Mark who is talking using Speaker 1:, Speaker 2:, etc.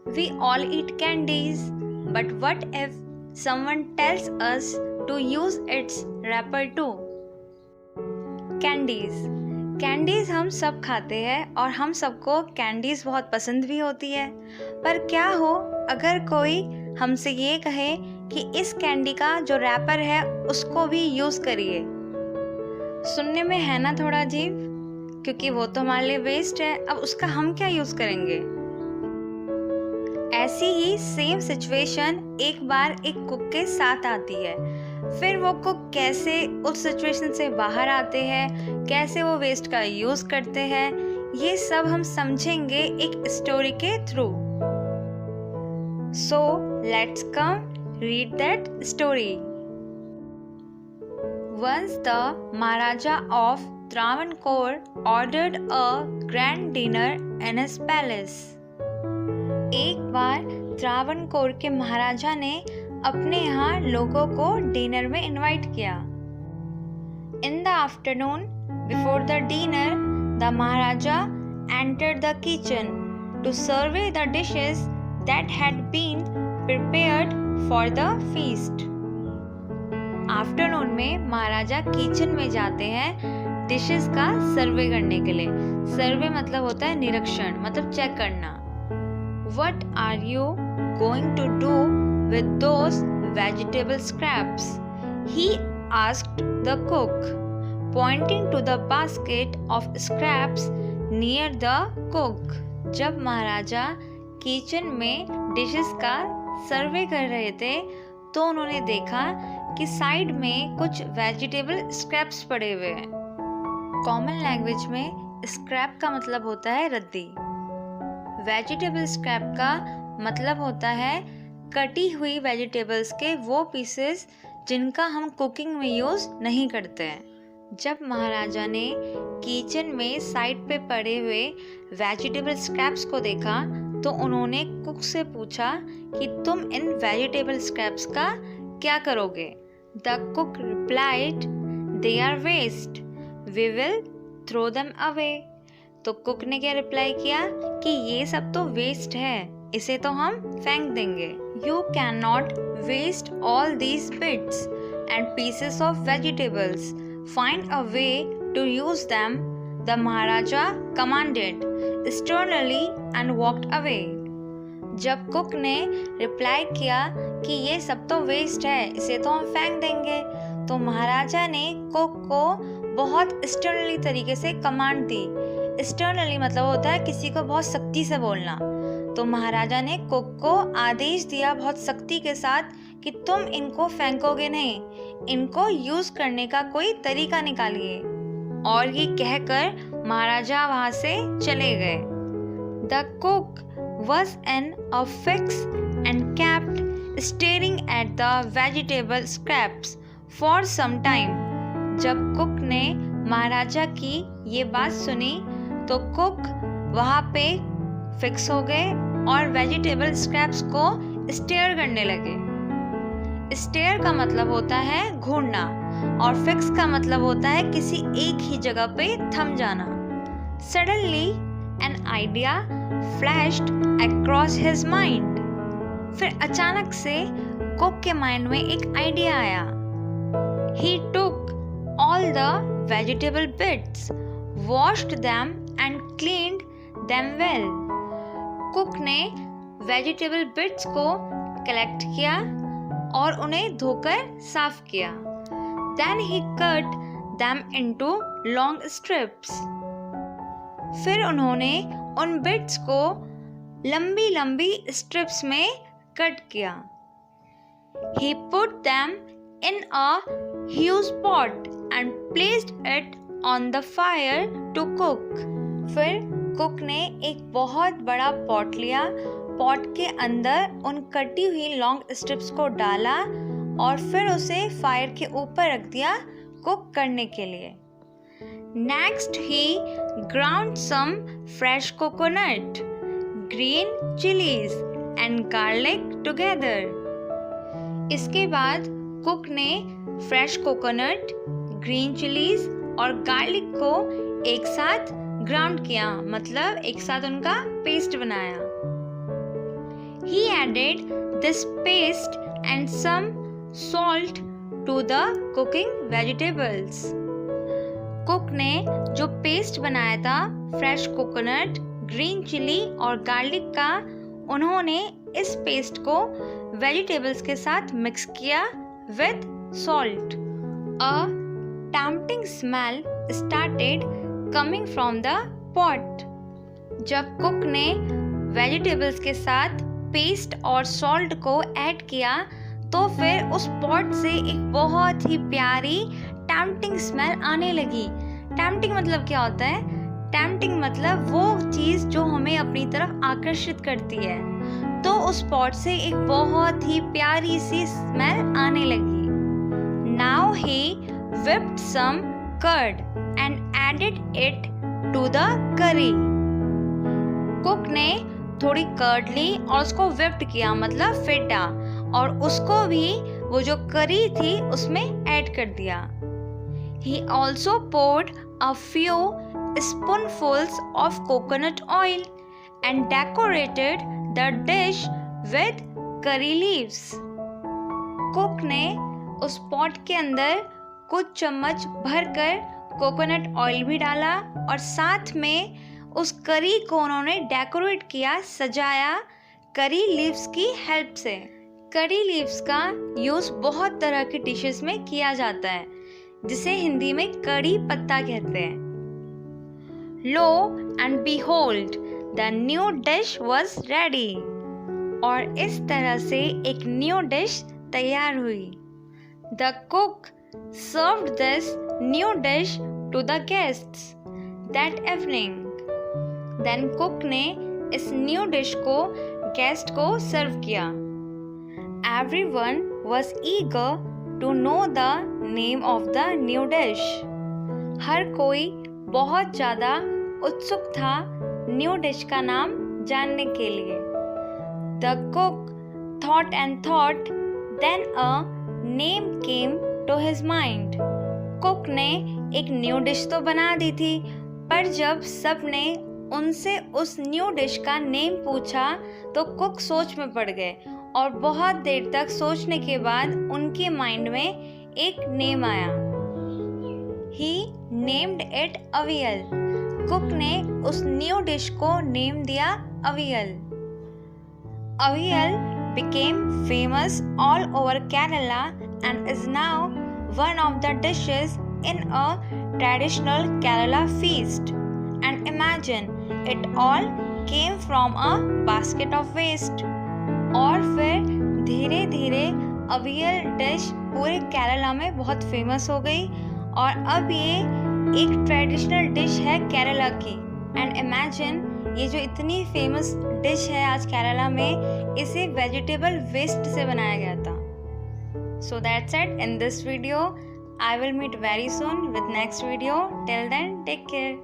Speaker 1: We all eat candies, but what if someone tells us to use its wrapper too? Candies हम सब खाते हैं और हम सबको कैंडीज़ बहुत पसंद भी होती है। पर क्या हो अगर कोई हमसे ये कहे कि इस कैंडी का जो रैपर है उसको भी यूज़ करिए। सुनने में है ना थोड़ा अजीब, क्योंकि वो तो हमारे लिए वेस्ट है, अब उसका हम क्या यूज़ करेंगे। ऐसी ही सेम सिचुएशन एक बार एक कुक के साथ आती है। फिर वो कुक कैसे उस सिचुएशन से बाहर आते हैं, कैसे वो वेस्ट का यूज़ करते हैं, ये सब हम समझेंगे एक स्टोरी के through. So let's come read that story. Once the Maharaja of Travancore ordered a grand dinner in his palace. एक बार त्रावणकोर के महाराजा ने अपने यहाँ लोगों को डिनर में इनवाइट किया। In the afternoon, before the dinner, the Maharaja entered the kitchen to survey the dishes that had been prepared for the feast. Afternoon में महाराजा किचन में जाते हैं डिशेस का सर्वे करने के लिए। सर्वे मतलब होता है निरीक्षण, मतलब चेक करना। What are you going to do with those vegetable scraps? He asked the cook, pointing to the basket of scraps near the cook. जब महाराजा किचन में डिशेस का सर्वे कर रहे थे तो उन्होंने देखा कि साइड में कुछ वेजिटेबल स्क्रैप्स पड़े हुए हैं। कॉमन लैंग्वेज में स्क्रैप का मतलब होता है रद्दी। वेजिटेबल स्क्रैप का मतलब होता है कटी हुई वेजिटेबल्स के वो पीसेस जिनका हम कुकिंग में यूज़ नहीं करते हैं। जब महाराजा ने किचन में साइड पे पड़े हुए वेजिटेबल स्क्रैप्स को देखा तो उन्होंने कुक से पूछा कि तुम इन वेजिटेबल स्क्रैप्स का क्या करोगे। The cook replied, "They are waste. We will throw them away." तो कुक ने क्या रिप्लाई किया कि ये सब तो वेस्ट है, इसे तो हम फेंक देंगे। You cannot waste all these bits and pieces of vegetables. Find a way to use them, the Maharaja commanded sternly and walked away. जब कुक ने रिप्लाई किया कि ये सब तो वेस्ट है, इसे तो हम फेंक देंगे, तो महाराजा ने कुक को बहुत स्टर्नली तरीके से कमांड दी। स्टर्नली मतलब होता है किसी को बहुत सख्ती से बोलना। तो महाराजा ने कुक को आदेश दिया बहुत सख्ती के साथ कि तुम इनको फेंकोगे नहीं, इनको यूज करने का कोई तरीका निकालिए। और ये कहकर महाराजा वहां से चले गए। The cook was in a fix and kept staring at the vegetable scraps for some time. जब कुक ने महाराजा की ये बात सुनी तो कुक वहाँ पे फिक्स हो गए और वेजिटेबल स्क्रैप्स को स्टेयर करने लगे। स्टेयर का मतलब होता है घूरना और फिक्स का मतलब होता है किसी एक ही जगह पे थम जाना। Suddenly an idea flashed across his mind. फिर अचानक से कुक के माइंड में एक आइडिया आया। He took all the vegetable bits, washed them and cleaned them well. Cook ने वेजिटेबल बिट्स को कलेक्ट किया और उन्हें धोकर साफ किया। Then he cut them into long strips. फिर उन्होंने उन बिट्स को लंबी लंबी स्ट्रिप्स में कट किया। He put them in a huge pot and placed it on the fire to cook. फिर कुक ने एक बहुत बड़ा पॉट लिया, पॉट के अंदर उन कटी हुई लॉन्ग स्ट्रिप्स को डाला और फिर उसे फायर के ऊपर रख दिया कुक करने के लिए। Next he ground some fresh coconut, green chilies and garlic together. इसके बाद कुक ने फ्रेश कोकोनट, ग्रीन चिलीज और गार्लिक को एक साथ ग्राउंड किया, मतलब एक साथ उनका पेस्ट बनाया। He added this paste and some salt to the cooking vegetables. Cook ने जो पेस्ट बनाया था फ्रेश कोकोनट, ग्रीन चिली और गार्लिक का, उन्होंने इस पेस्ट को वेजिटेबल्स के साथ मिक्स किया with salt. A tempting smell started coming from the pot. जब कुक ने वेजिटेबल्स के साथ पेस्ट और सॉल्ट को ऐड किया तो फिर उस पॉट से एक बहुत ही प्यारी टेम्पटिंग स्मेल आने लगी. टेम्पटिंग मतलब क्या होता है? टेम्पटिंग मतलब वो चीज़ जो हमें अपनी तरफ आकर्षित करती है. तो उस पॉट से एक बहुत ही प्यारी सी स्मेल आने लगी. Now he whipped some curd and added it to the curry. Cook ने थोड़ी कर्ड ली और उसको whipped किया, मतलब फेटा, और उसको भी वो जो करी थी उसमें ऐड कर दिया. He also poured a few spoonfuls of coconut oil and decorated the dish with curry leaves. Cook ने उस पॉट के अंदर कुछ चम्मच भरकर कोकोनट ऑयल भी डाला और साथ में उस करी को उन्होंने डेकोरेट किया, सजाया करी लीव्स की हेल्प से. करी लीव्स का यूज़ बहुत तरह की डिशेस में किया जाता है, जिसे हिंदी में कड़ी पत्ता कहते हैं. Lo and behold the new dish was ready. और इस तरह से एक न्यू डिश तैयार हुई. The cook served this new dish to the guests that evening. Then cook ने इस new dish को guest को serve किया. Everyone was eager to know the name of the new dish. हर कोई बहुत ज़्यादा उत्सुक था new dish का नाम जानने के लिए. The cook thought and thought, then a name came to his mind. Cook ने एक न्यू डिश तो बना दी थी, पर जब सब ने उनसे उस न्यू डिश का नेम पूछा तो कुक सोच में पड़ गए और बहुत देर तक सोचने के बाद उनके माइंड में एक नेम आया. ही नेम्ड इट अवियल. कुक ने उस न्यू डिश को नेम दिया aviyal. Aviyal became famous all over Kerala and is now one of the dishes in a traditional Kerala feast. And imagine, it all came from a basket of waste. और फिर धीरे धीरे aviyal dish पूरे केरला में बहुत famous हो गई और अब ये एक ट्रेडिशनल डिश है केरला की. एंड इमेजिन, ये जो इतनी फेमस डिश है आज केरला में, इसे वेजिटेबल वेस्ट से बनाया गया था. So that's it in this video. I will meet very soon with next video. Till then take care.